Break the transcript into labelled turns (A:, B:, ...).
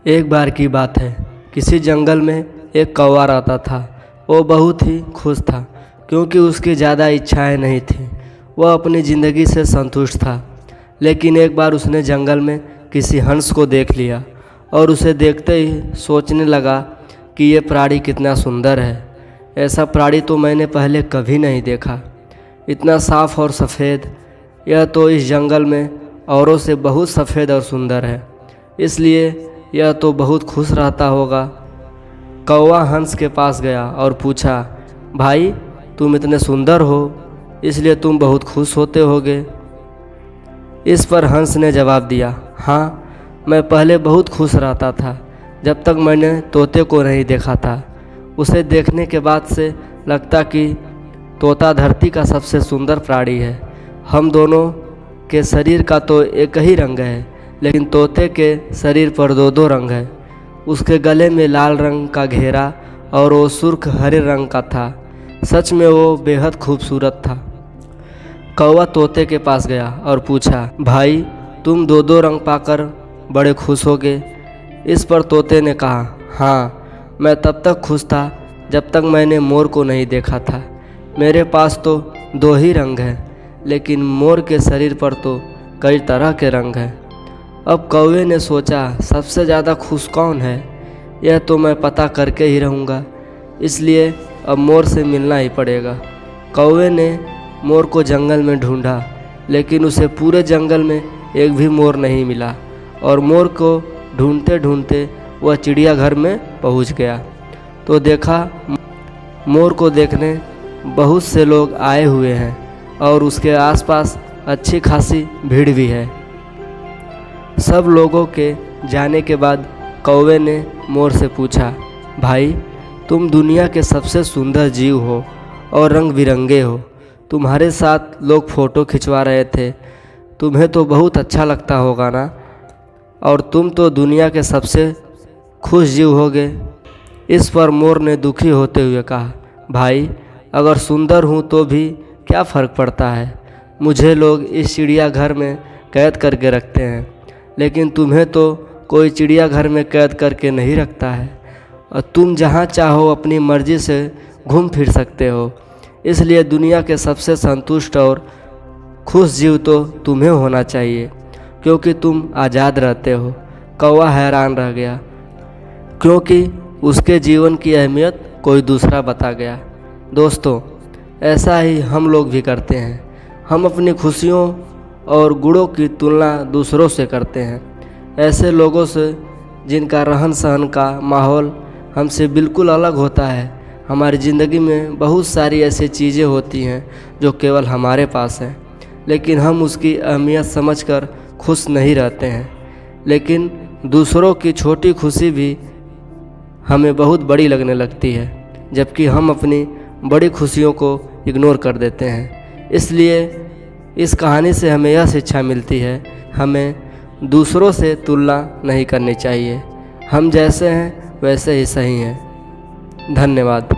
A: एक बार की बात है, किसी जंगल में एक कौवा रहता था। वो बहुत ही खुश था क्योंकि उसकी ज़्यादा इच्छाएं नहीं थीं। वह अपनी ज़िंदगी से संतुष्ट था। लेकिन एक बार उसने जंगल में किसी हंस को देख लिया और उसे देखते ही सोचने लगा कि ये प्राणी कितना सुंदर है। ऐसा प्राणी तो मैंने पहले कभी नहीं देखा, इतना साफ और सफ़ेद। यह तो इस जंगल में औरों से बहुत सफ़ेद और सुंदर है, इसलिए यह तो बहुत खुश रहता होगा। कौवा हंस के पास गया और पूछा, भाई तुम इतने सुंदर हो, इसलिए तुम बहुत खुश होते होगे। इस पर हंस ने जवाब दिया, हाँ, मैं पहले बहुत खुश रहता था जब तक मैंने तोते को नहीं देखा था। उसे देखने के बाद से लगता कि तोता धरती का सबसे सुंदर प्राणी है। हम दोनों के शरीर का तो एक ही रंग है, लेकिन तोते के शरीर पर दो दो रंग है। उसके गले में लाल रंग का घेरा और वो सुर्ख हरे रंग का था। सच में वो बेहद खूबसूरत था। कौवा तोते के पास गया और पूछा, भाई तुम दो दो रंग पाकर बड़े खुश होगे। इस पर तोते ने कहा, हाँ, मैं तब तक खुश था जब तक मैंने मोर को नहीं देखा था। मेरे पास तो दो ही रंग हैं, लेकिन मोर के शरीर पर तो कई तरह के रंग हैं। अब कौवे ने सोचा, सबसे ज़्यादा खुश कौन है, यह तो मैं पता करके ही रहूँगा, इसलिए अब मोर से मिलना ही पड़ेगा। कौवे ने मोर को जंगल में ढूंढा, लेकिन उसे पूरे जंगल में एक भी मोर नहीं मिला और मोर को ढूंढते ढूंढते वह चिड़ियाघर में पहुंच गया तो देखा मोर को देखने बहुत से लोग आए हुए हैं और उसके आसपास अच्छी खासी भीड़ भी है। सब लोगों के जाने के बाद कौवे ने मोर से पूछा, भाई तुम दुनिया के सबसे सुंदर जीव हो और रंग बिरंगे हो। तुम्हारे साथ लोग फ़ोटो खिंचवा रहे थे, तुम्हें तो बहुत अच्छा लगता होगा ना, और तुम तो दुनिया के सबसे खुश जीव होगे। इस पर मोर ने दुखी होते हुए कहा, भाई अगर सुंदर हूँ तो भी क्या फ़र्क पड़ता है, मुझे लोग इस चिड़ियाघर में कैद करके रखते हैं, लेकिन तुम्हें तो कोई चिड़ियाघर में कैद करके नहीं रखता है और तुम जहाँ चाहो अपनी मर्ज़ी से घूम फिर सकते हो। इसलिए दुनिया के सबसे संतुष्ट और खुश जीव तो तुम्हें होना चाहिए, क्योंकि तुम आज़ाद रहते हो। कौवा हैरान रह गया, क्योंकि उसके जीवन की अहमियत कोई दूसरा बता गया। दोस्तों, ऐसा ही हम लोग भी करते हैं। हम अपनी खुशियों और गुणों की तुलना दूसरों से करते हैं, ऐसे लोगों से जिनका रहन सहन का माहौल हमसे बिल्कुल अलग होता है। हमारी ज़िंदगी में बहुत सारी ऐसी चीज़ें होती हैं जो केवल हमारे पास हैं, लेकिन हम उसकी अहमियत समझकर खुश नहीं रहते हैं। लेकिन दूसरों की छोटी खुशी भी हमें बहुत बड़ी लगने लगती है, जबकि हम अपनी बड़ी खुशियों को इग्नोर कर देते हैं। इसलिए इस कहानी से हमें यह शिक्षा मिलती है, हमें दूसरों से तुलना नहीं करनी चाहिए। हम जैसे हैं वैसे ही सही हैं। धन्यवाद।